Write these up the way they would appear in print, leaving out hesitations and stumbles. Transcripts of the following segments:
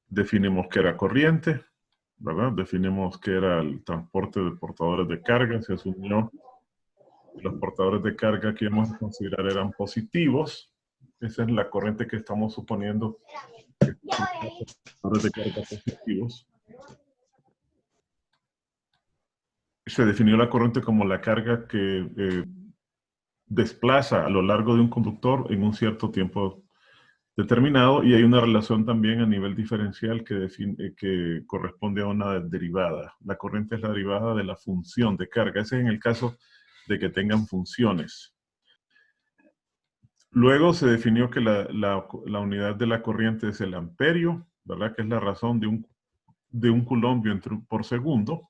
Definimos que era corriente, ¿verdad? Definimos que era el transporte de portadores de carga. Se asumió que los portadores de carga que íbamos a considerar eran positivos. Esa es la corriente que estamos suponiendo que son portadores de carga positivos. Se definió la corriente como la carga que desplaza a lo largo de un conductor en un cierto tiempo determinado, y hay una relación también a nivel diferencial que corresponde a una derivada. La corriente es la derivada de la función de carga. Ese es en el caso de que tengan funciones. Luego se definió que la unidad de la corriente es el amperio, ¿verdad? Que es la razón de un coulombio por segundo.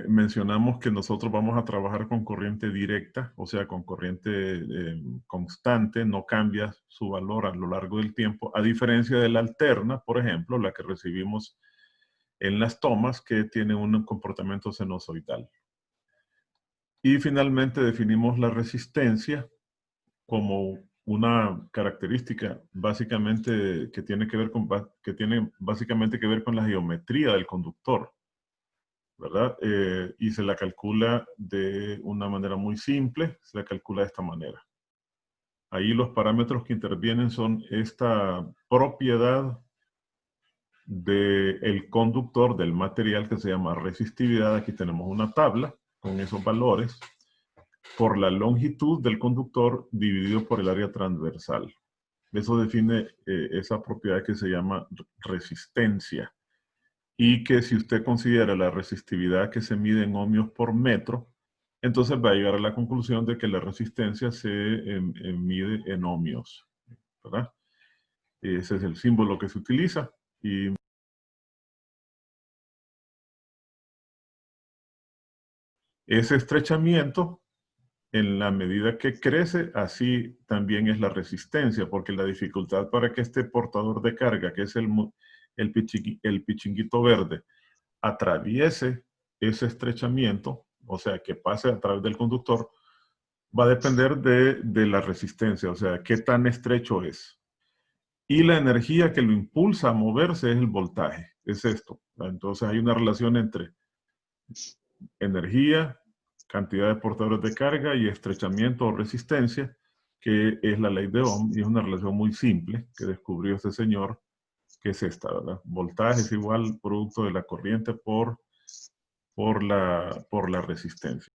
Mencionamos que nosotros vamos a trabajar con corriente directa, o sea, con corriente constante, no cambia su valor a lo largo del tiempo, a diferencia de la alterna, por ejemplo, la que recibimos en las tomas, que tiene un comportamiento sinusoidal. Y finalmente definimos la resistencia como una característica básicamente que tiene básicamente que ver con la geometría del conductor, ¿verdad? Y se la calcula de una manera muy simple, se la calcula de esta manera. Ahí los parámetros que intervienen son esta propiedad del conductor, del material, que se llama resistividad. Aquí tenemos una tabla con esos valores, por la longitud del conductor dividido por el área transversal. Eso define esa propiedad que se llama resistencia. Y que si usted considera la resistividad que se mide en ohmios por metro, entonces va a llegar a la conclusión de que la resistencia se mide en ohmios, ¿verdad? Ese es el símbolo que se utiliza. Y ese estrechamiento, en la medida que crece, así también es la resistencia, porque la dificultad para que este portador de carga, que es el pichinguito verde, atraviese ese estrechamiento, o sea, que pase a través del conductor, va a depender de la resistencia, o sea, qué tan estrecho es. Y la energía que lo impulsa a moverse es el voltaje, es esto. Entonces hay una relación entre energía, cantidad de portadores de carga y estrechamiento o resistencia, que es la ley de Ohm, y es una relación muy simple que descubrió este señor, que es esta, ¿verdad? Voltaje es igual producto de la corriente por la resistencia.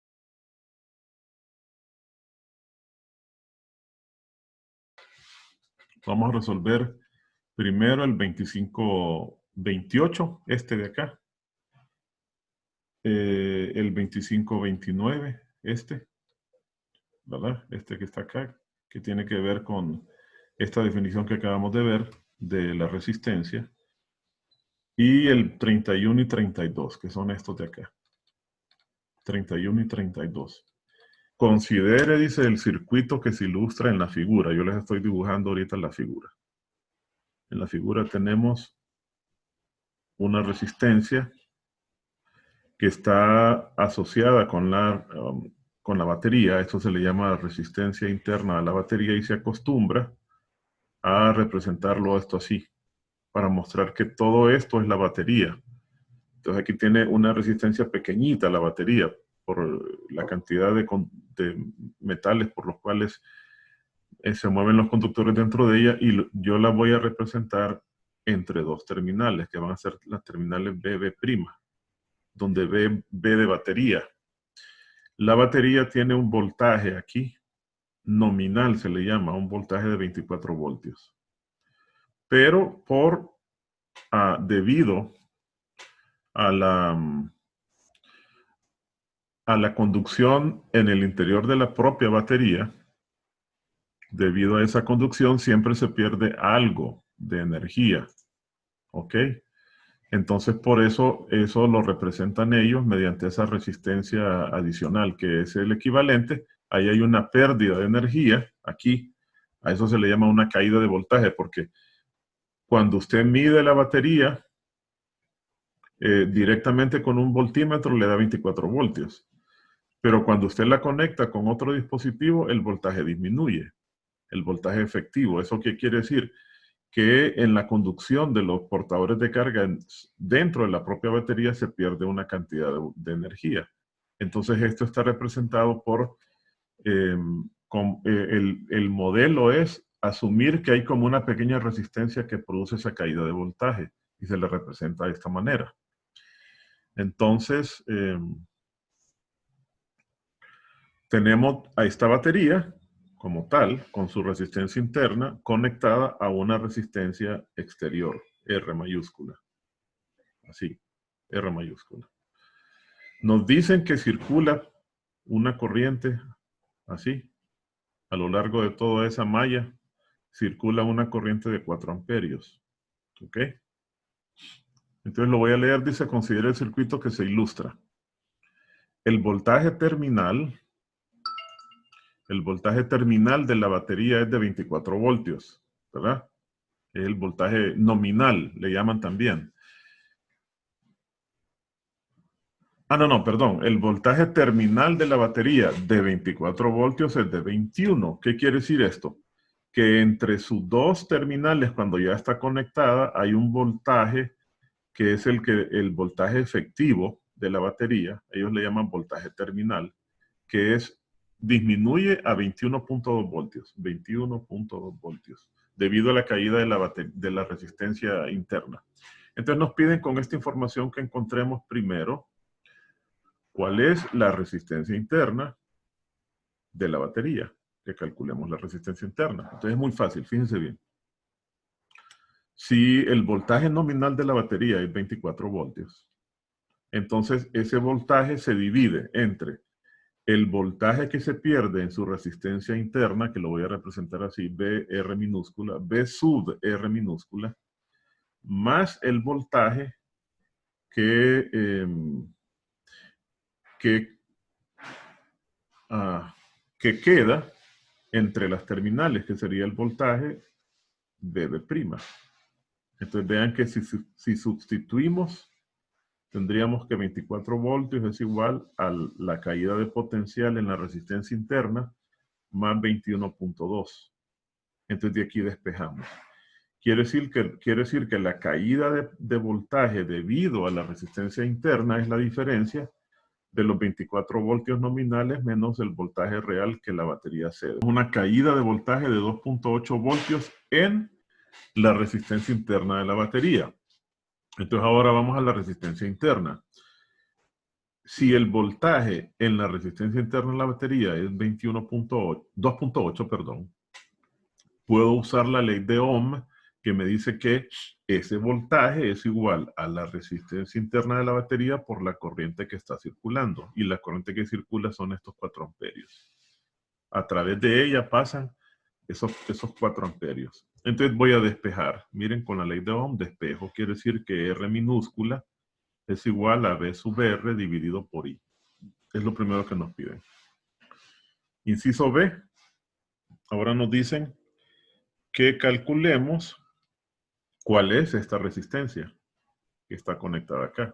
Vamos a resolver primero el 2528, este de acá. El 2529, este, ¿verdad? Este que está acá, que tiene que ver con esta definición que acabamos de ver de la resistencia. Y el 31 y 32, que son estos de acá. 31 y 32. Considere, dice, el circuito que se ilustra en la figura. Yo les estoy dibujando ahorita la figura. En la figura tenemos una resistencia que está asociada con la batería. Esto se le llama resistencia interna a la batería, y se acostumbra a representarlo esto así, para mostrar que todo esto es la batería. Entonces aquí tiene una resistencia pequeñita la batería, por la cantidad de metales por los cuales se mueven los conductores dentro de ella, y yo la voy a representar entre dos terminales, que van a ser las terminales BB', donde B de batería. La batería tiene un voltaje aquí, nominal se le llama, un voltaje de 24 voltios. Pero debido a la conducción en el interior de la propia batería, debido a esa conducción siempre se pierde algo de energía, ¿ok? Entonces por eso lo representan ellos mediante esa resistencia adicional, que es el equivalente. Ahí hay una pérdida de energía, aquí, a eso se le llama una caída de voltaje, porque cuando usted mide la batería directamente con un voltímetro le da 24 voltios. Pero cuando usted la conecta con otro dispositivo, el voltaje disminuye, el voltaje efectivo. ¿Eso qué quiere decir? que en la conducción de los portadores de carga dentro de la propia batería se pierde una cantidad de energía. Entonces esto está representado por, el modelo es asumir que hay como una pequeña resistencia que produce esa caída de voltaje y se le representa de esta manera. Entonces, tenemos a esta batería como tal, con su resistencia interna, conectada a una resistencia exterior, R mayúscula. Así, R mayúscula. Nos dicen que circula una corriente, así, a lo largo de toda esa malla, circula una corriente de 4 amperios. ¿Ok? Entonces lo voy a leer, dice, considera el circuito que se ilustra. El voltaje terminal de la batería es de 24 voltios, ¿verdad? Es el voltaje nominal, le llaman también. No, perdón. El voltaje terminal de la batería de 24 voltios es de 21. ¿Qué quiere decir esto? Que entre sus dos terminales, cuando ya está conectada, hay un voltaje que es el voltaje efectivo de la batería. Ellos le llaman voltaje terminal, que disminuye a 21.2 voltios. 21.2 voltios, debido a la caída de la resistencia interna. Entonces nos piden con esta información que encontremos primero cuál es la resistencia interna de la batería, que calculemos la resistencia interna. Entonces es muy fácil, fíjense bien. Si el voltaje nominal de la batería es 24 voltios, entonces ese voltaje se divide entre el voltaje que se pierde en su resistencia interna, que lo voy a representar así, VR minúscula, B sub R minúscula, más el voltaje que queda entre las terminales, que sería el voltaje BB'. Entonces vean que si sustituimos, tendríamos que 24 voltios es igual a la caída de potencial en la resistencia interna más 21.2. Entonces de aquí despejamos. Quiere decir que la caída de voltaje debido a la resistencia interna es la diferencia de los 24 voltios nominales menos el voltaje real que la batería cede. Una caída de voltaje de 2.8 voltios en la resistencia interna de la batería. Entonces ahora vamos a la resistencia interna. Si el voltaje en la resistencia interna de la batería es 2.8, perdón, puedo usar la ley de Ohm, que me dice que ese voltaje es igual a la resistencia interna de la batería por la corriente que está circulando. Y la corriente que circula son estos 4 amperios. A través de ella pasan esos 4 amperios. Entonces voy a despejar. Miren, con la ley de Ohm, despejo quiere decir que R minúscula es igual a B sub R dividido por I. Es lo primero que nos piden. Inciso B. Ahora nos dicen que calculemos cuál es esta resistencia que está conectada acá.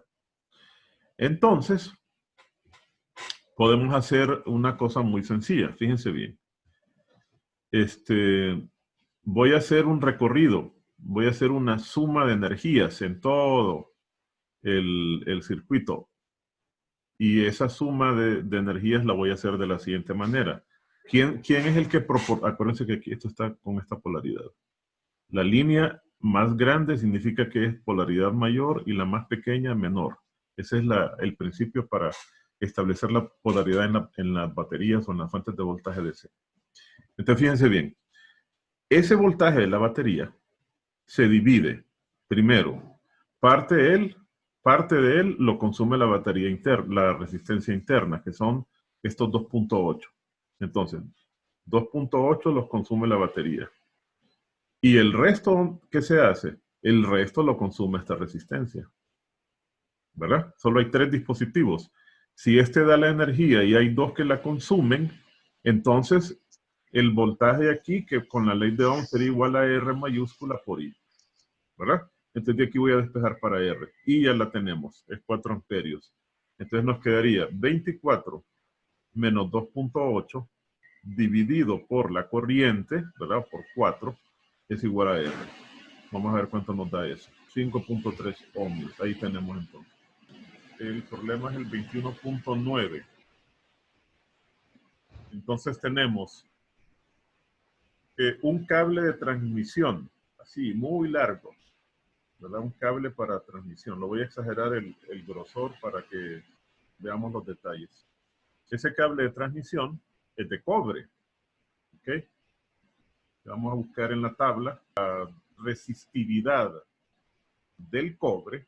Entonces, podemos hacer una cosa muy sencilla. Fíjense bien. Voy a hacer un recorrido. Voy a hacer una suma de energías en todo el circuito. Y esa suma de energías la voy a hacer de la siguiente manera. ¿Quién es el que propone? Acuérdense que aquí esto está con esta polaridad. La línea más grande significa que es polaridad mayor y la más pequeña menor. Ese es el principio para establecer la polaridad en las baterías o en las fuentes de voltaje DC. Entonces fíjense bien. Ese voltaje de la batería se divide. Primero, parte de él lo consume la batería interna, la resistencia interna, que son estos 2.8. Entonces, 2.8 los consume la batería. Y el resto, ¿qué se hace? El resto lo consume esta resistencia. ¿Verdad? Solo hay 3 dispositivos. Si este da la energía y hay 2 que la consumen, entonces el voltaje aquí, que con la ley de Ohm sería igual a R mayúscula por I. ¿Verdad? Entonces de aquí voy a despejar para R. Y ya la tenemos, es 4 amperios. Entonces nos quedaría 24 menos 2.8 dividido por la corriente, ¿verdad? Por 4, es igual a R. Vamos a ver cuánto nos da eso. 5.3 ohmios. Ahí tenemos entonces. El problema es el 21.9. Entonces tenemos un cable de transmisión, así, muy largo, ¿verdad? Un cable para transmisión. Lo voy a exagerar el grosor para que veamos los detalles. Ese cable de transmisión es de cobre, ¿ok? Vamos a buscar en la tabla la resistividad del cobre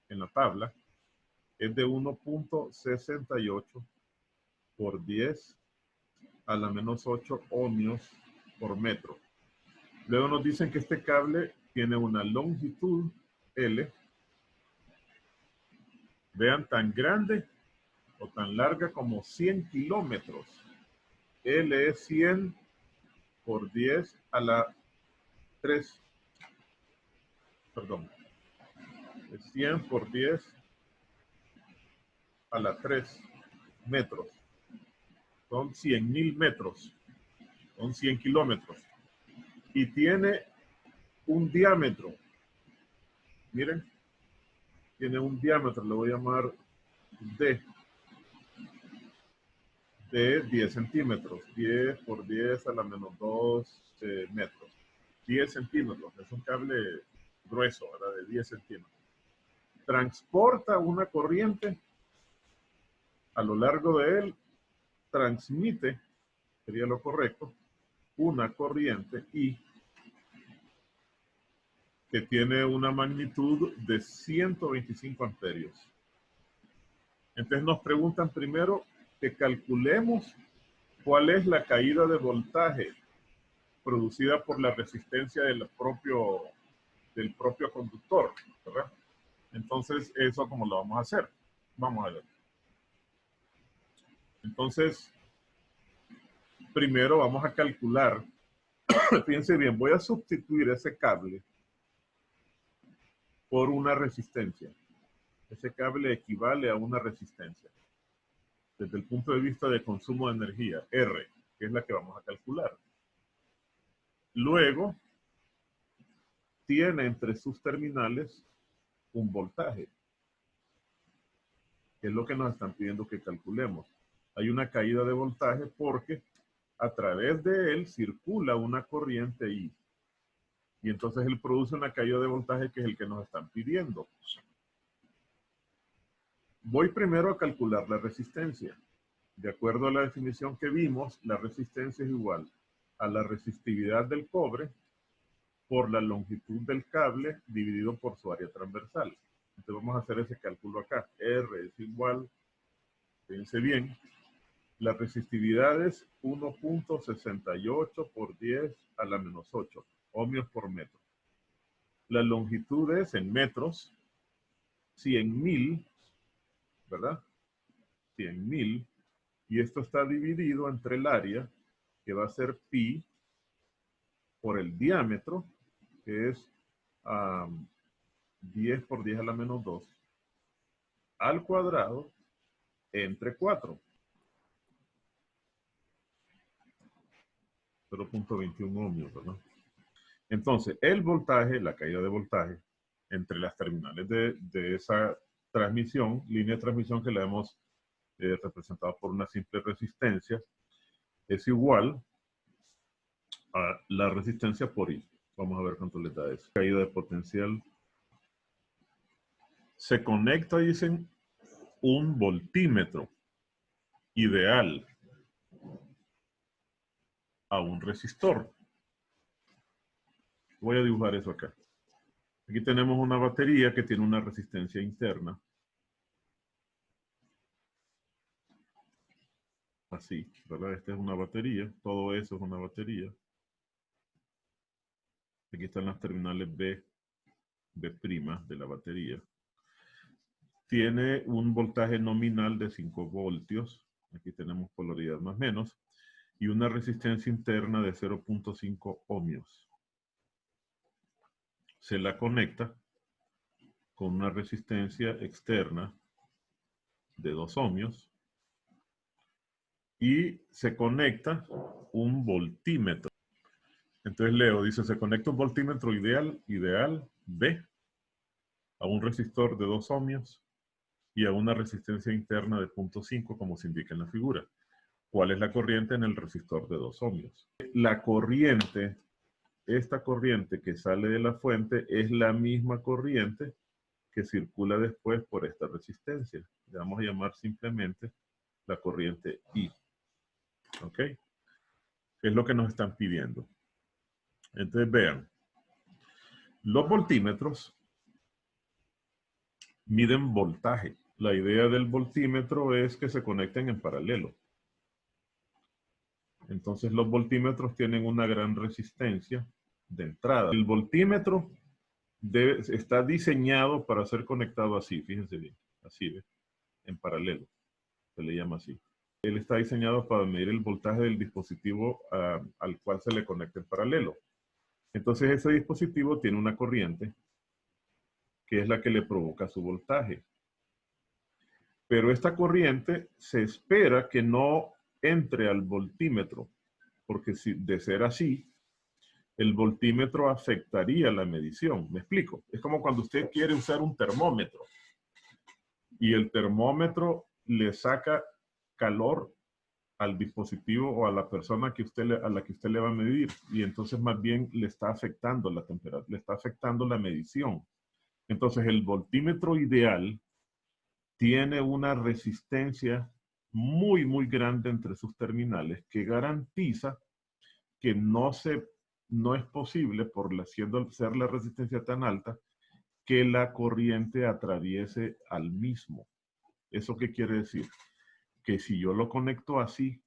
en la tabla es de 1.68 por 10 a la menos 8 ohmios por metro. Luego nos dicen que este cable tiene una longitud L, vean, tan grande o tan larga como 100 kilómetros. L es 100 por 10 a la 3, perdón, es 100 por 10 a la 3 metros. Son 100.000 metros, son 100 kilómetros. Y tiene un diámetro, miren, tiene un diámetro, le voy a llamar D, de 10 centímetros, 10 por 10 a la menos 2 metros, 10 centímetros, es un cable grueso, ¿verdad? De 10 centímetros. Transporta una corriente a lo largo de él, transmite, sería lo correcto, una corriente I que tiene una magnitud de 125 amperios. Entonces nos preguntan primero que calculemos cuál es la caída de voltaje producida por la resistencia del propio conductor, ¿verdad? Entonces, eso cómo lo vamos a hacer. Vamos a ver. Entonces, primero vamos a calcular, fíjense bien, voy a sustituir ese cable por una resistencia. Ese cable equivale a una resistencia. Desde el punto de vista de consumo de energía, R, que es la que vamos a calcular. Luego, tiene entre sus terminales un voltaje, que es lo que nos están pidiendo que calculemos. Hay una caída de voltaje porque a través de él circula una corriente I. Y entonces él produce una caída de voltaje que es el que nos están pidiendo. Voy primero a calcular la resistencia. De acuerdo a la definición que vimos, la resistencia es igual a la resistividad del cobre por la longitud del cable dividido por su área transversal. Entonces vamos a hacer ese cálculo acá. R es igual, fíjense bien, la resistividad es 1.68 por 10 a la menos 8 ohmios por metro. La longitud es en metros, 100.000, ¿verdad? 100.000. Y esto está dividido entre el área, que va a ser pi, por el diámetro, que es 10 por 10 a la menos 2, al cuadrado, entre 4. 0.21 ohmios, ¿verdad? Entonces, el voltaje, la caída de voltaje, entre las terminales de esa transmisión, línea de transmisión que la hemos representado por una simple resistencia, es igual a la resistencia por I. Vamos a ver cuánto le da eso. Caída de potencial. Se conecta, dicen, un voltímetro ideal a un resistor. Voy a dibujar eso acá. Aquí tenemos una batería que tiene una resistencia interna. Así, ¿verdad? Esta es una batería. Todo eso es una batería. Aquí están las terminales B de la batería. Tiene un voltaje nominal de 5 voltios. Aquí tenemos polaridad más menos. Y una resistencia interna de 0.5 ohmios. Se la conecta con una resistencia externa de 2 ohmios. Y se conecta un voltímetro. Entonces leo, dice, se conecta un voltímetro ideal B a un resistor de 2 ohmios y a una resistencia interna de 0.5 como se indica en la figura. ¿Cuál es la corriente en el resistor de 2 ohmios? La corriente, esta corriente que sale de la fuente es la misma corriente que circula después por esta resistencia. Le vamos a llamar simplemente la corriente I. ¿Ok? Es lo que nos están pidiendo. Entonces vean, los voltímetros miden voltaje. La idea del voltímetro es que se conecten en paralelo. Entonces los voltímetros tienen una gran resistencia de entrada. El voltímetro está diseñado para ser conectado así, fíjense bien, así, ¿ve? En paralelo, se le llama así. Él está diseñado para medir el voltaje del dispositivo al cual se le conecta en paralelo. Entonces ese dispositivo tiene una corriente que es la que le provoca su voltaje. Pero esta corriente se espera que no entre al voltímetro, porque si de ser así, el voltímetro afectaría la medición. ¿Me explico? Es como cuando usted quiere usar un termómetro y el termómetro le saca calor al dispositivo o a la persona a la que usted le va a medir, y entonces más bien le está afectando la temperatura, le está afectando la medición. Entonces el voltímetro ideal tiene una resistencia muy, muy grande entre sus terminales que garantiza que no es posible, por ser la resistencia tan alta, que la corriente atraviese al mismo. ¿Eso qué quiere decir? Que si yo lo conecto así,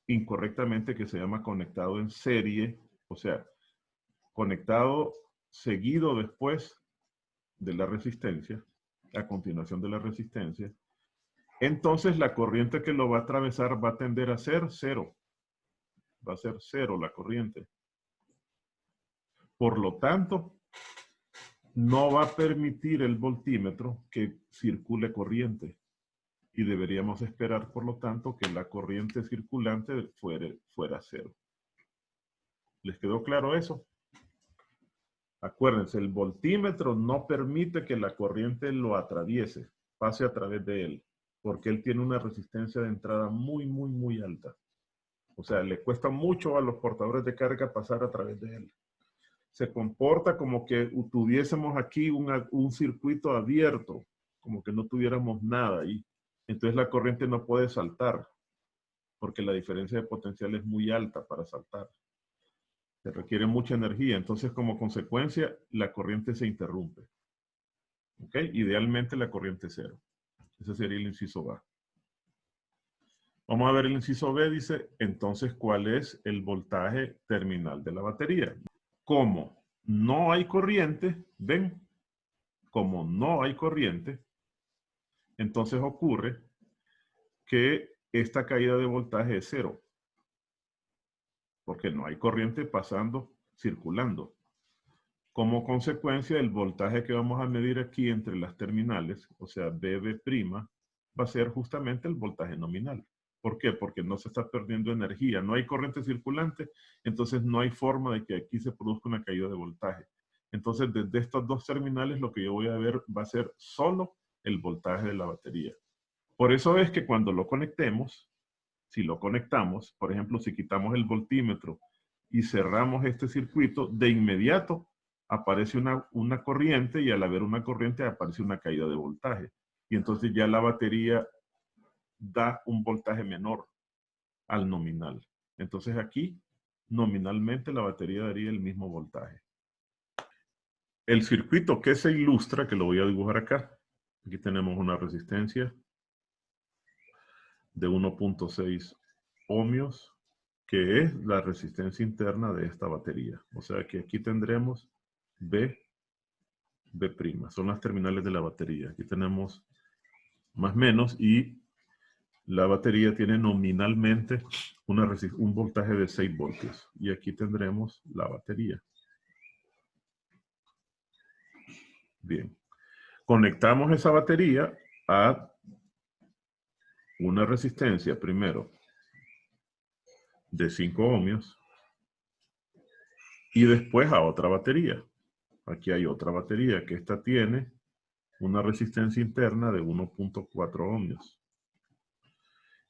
incorrectamente, que se llama conectado en serie, o sea, conectado seguido después de la resistencia, a continuación de la resistencia, entonces la corriente que lo va a atravesar va a tender a ser cero. Va a ser cero la corriente. Por lo tanto, no va a permitir el voltímetro que circule corriente. Y deberíamos esperar, por lo tanto, que la corriente circulante fuera cero. ¿Les quedó claro eso? Acuérdense, el voltímetro no permite que la corriente lo atraviese, pase a través de él, porque él tiene una resistencia de entrada muy, muy, muy alta. O sea, le cuesta mucho a los portadores de carga pasar a través de él. Se comporta como que tuviésemos aquí un circuito abierto, como que no tuviéramos nada ahí. Entonces la corriente no puede saltar, porque la diferencia de potencial es muy alta para saltar. Se requiere mucha energía, entonces como consecuencia la corriente se interrumpe. ¿Ok? Idealmente la corriente cero. Ese sería el inciso A. Vamos a ver el inciso B, dice, entonces, ¿cuál es el voltaje terminal de la batería? Como no hay corriente, ¿ven? Como no hay corriente, entonces ocurre que esta caída de voltaje es cero. Porque no hay corriente pasando, circulando. Como consecuencia, el voltaje que vamos a medir aquí entre las terminales, o sea, BB', va a ser justamente el voltaje nominal. ¿Por qué? Porque no se está perdiendo energía. No hay corriente circulante, entonces no hay forma de que aquí se produzca una caída de voltaje. Entonces, desde estas dos terminales, lo que yo voy a ver va a ser solo el voltaje de la batería. Por eso es que cuando lo conectemos, si lo conectamos, por ejemplo, si quitamos el voltímetro y cerramos este circuito, de inmediato aparece una corriente, y al haber una corriente aparece una caída de voltaje. Y entonces ya la batería da un voltaje menor al nominal. Entonces aquí, nominalmente, la batería daría el mismo voltaje. El circuito que se ilustra, que lo voy a dibujar acá, aquí tenemos una resistencia de 1.6 ohmios, que es la resistencia interna de esta batería. O sea que aquí tendremos B', son las terminales de la batería. Aquí tenemos más o menos, y la batería tiene nominalmente un voltaje de 6 voltios. Y aquí tendremos la batería. Bien. Conectamos esa batería a una resistencia primero de 5 ohmios y después a otra batería. Aquí hay otra batería que esta tiene una resistencia interna de 1.4 ohmios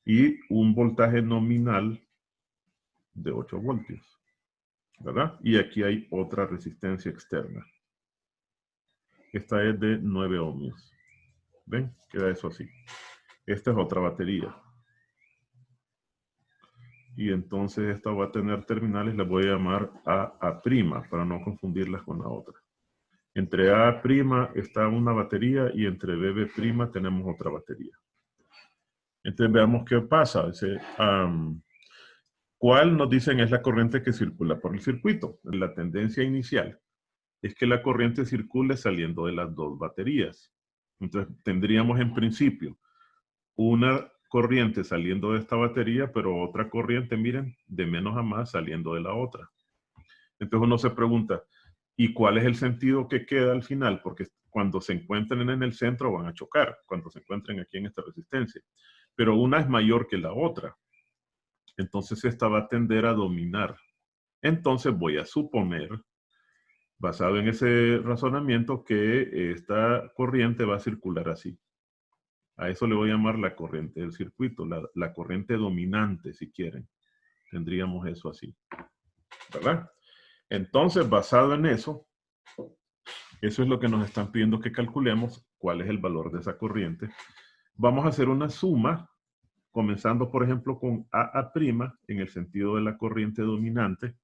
y un voltaje nominal de 8 voltios, ¿verdad? Y aquí hay otra resistencia externa. Esta es de 9 ohmios. ¿Ven? Queda eso así. Esta es otra batería. Y entonces esta va a tener terminales, las voy a llamar AA' para no confundirlas con la otra. Entre AA' está una batería y entre BB' tenemos otra batería. Entonces veamos qué pasa. ¿Cuál nos dicen es la corriente que circula por el circuito? La tendencia inicial es que la corriente circule saliendo de las dos baterías. Entonces tendríamos en principio una corriente saliendo de esta batería, pero otra corriente, miren, de menos a más saliendo de la otra. Entonces uno se pregunta, ¿y cuál es el sentido que queda al final? Porque cuando se encuentren en el centro van a chocar, cuando se encuentren aquí en esta resistencia. Pero una es mayor que la otra. Entonces esta va a tender a dominar. Entonces voy a suponer, basado en ese razonamiento, que esta corriente va a circular así. A eso le voy a llamar la corriente del circuito, la corriente dominante, si quieren. Tendríamos eso así, ¿verdad? Entonces, basado en eso es lo que nos están pidiendo que calculemos, cuál es el valor de esa corriente. Vamos a hacer una suma, comenzando, por ejemplo, con AA' en el sentido de la corriente dominante,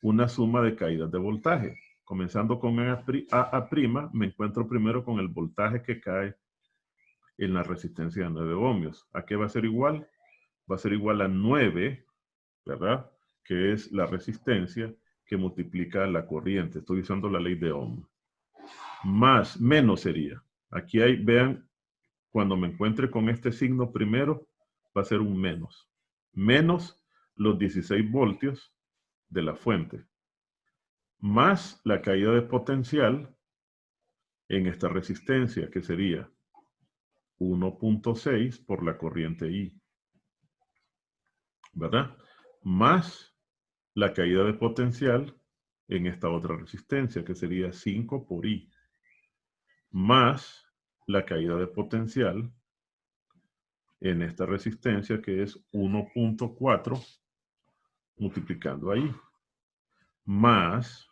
una suma de caídas de voltaje. Comenzando con AA', me encuentro primero con el voltaje que cae en la resistencia de 9 ohmios. ¿A qué va a ser igual? Va a ser igual a 9, ¿verdad? Que es la resistencia que multiplica la corriente. Estoy usando la ley de Ohm. Más, menos sería. Aquí hay, vean, cuando me encuentre con este signo primero, va a ser un menos. Menos los 16 voltios de la fuente. Más la caída de potencial en esta resistencia, que sería 1.6 por la corriente I, ¿verdad? Más la caída de potencial en esta otra resistencia, que sería 5 por I, más la caída de potencial en esta resistencia, que es 1.4 multiplicando ahí, más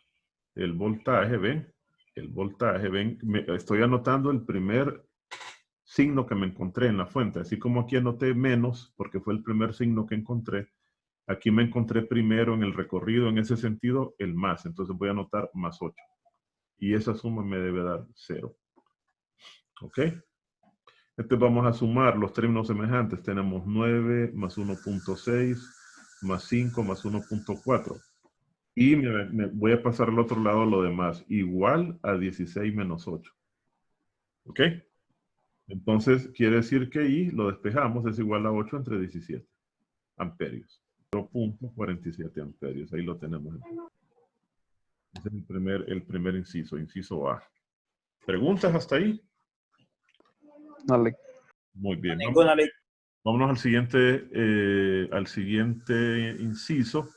el voltaje, ¿ven? El voltaje, ¿ven? Estoy anotando el primer signo que me encontré en la fuente, así como aquí anoté menos, porque fue el primer signo que encontré, aquí me encontré primero en el recorrido, en ese sentido, el más, entonces voy a anotar más 8. Y esa suma me debe dar 0. ¿Ok? Entonces vamos a sumar los términos semejantes. Tenemos 9 más 1.6 más 5 más 1.4. Y me voy a pasar al otro lado lo demás. Igual a 16 menos 8. ¿Ok? Entonces quiere decir que I lo despejamos, es igual a 8 entre 17 amperios. 0.47 amperios. Ahí lo tenemos. Ese es el primer inciso, inciso A. ¿Preguntas hasta ahí? Dale. Muy bien. Ninguna ley. Vámonos al siguiente inciso.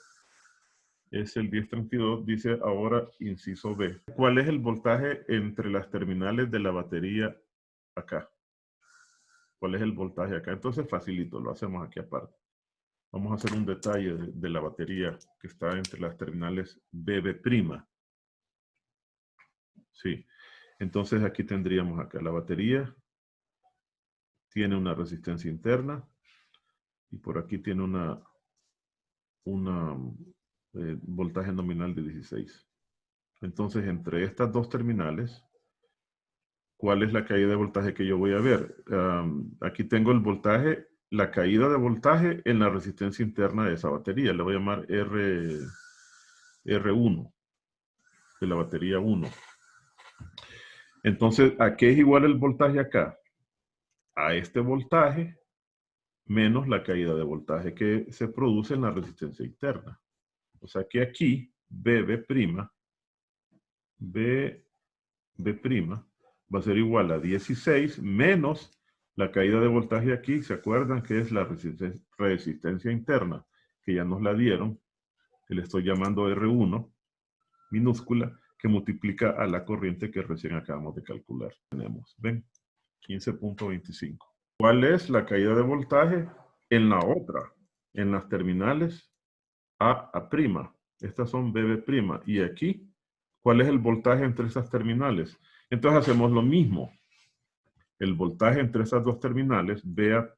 Es el 1032, dice ahora inciso B. ¿Cuál es el voltaje entre las terminales de la batería acá? ¿Cuál es el voltaje acá? Entonces facilito, lo hacemos aquí aparte. Vamos a hacer un detalle de la batería que está entre las terminales BB'. Sí. Entonces aquí tendríamos acá la batería. Tiene una resistencia interna. Y por aquí tiene voltaje nominal de 16. Entonces, entre estas dos terminales, ¿cuál es la caída de voltaje que yo voy a ver? Aquí tengo el voltaje, la caída de voltaje en la resistencia interna de esa batería. Le voy a llamar R1, de la batería 1. Entonces, ¿a qué es igual el voltaje acá? A este voltaje menos la caída de voltaje que se produce en la resistencia interna. O sea que aquí, BB' va a ser igual a 16 menos la caída de voltaje aquí. ¿Se acuerdan que es la resistencia interna? que ya nos la dieron, que le estoy llamando R1, minúscula, que multiplica a la corriente que recién acabamos de calcular. Tenemos, ven, 15.25. ¿Cuál es la caída de voltaje? En la otra, en las terminales A'. Estas son BB'. Y aquí, ¿cuál es el voltaje entre esas terminales? Entonces hacemos lo mismo. El voltaje entre esas dos terminales, BA',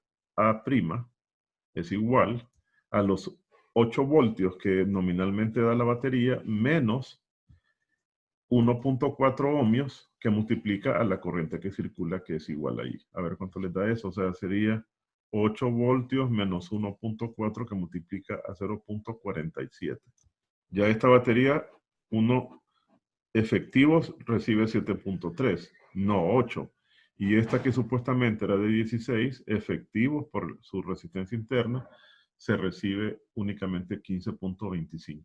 es igual a los 8 voltios que nominalmente da la batería menos 1.4 ohmios que multiplica a la corriente que circula, que es igual ahí. A ver cuánto les da eso. O sea, sería 8 voltios menos 1.4 que multiplica a 0.47. Ya esta batería, uno efectivos recibe 7.3, no 8. Y esta que supuestamente era de 16, efectivos por su resistencia interna, se recibe únicamente 15.25.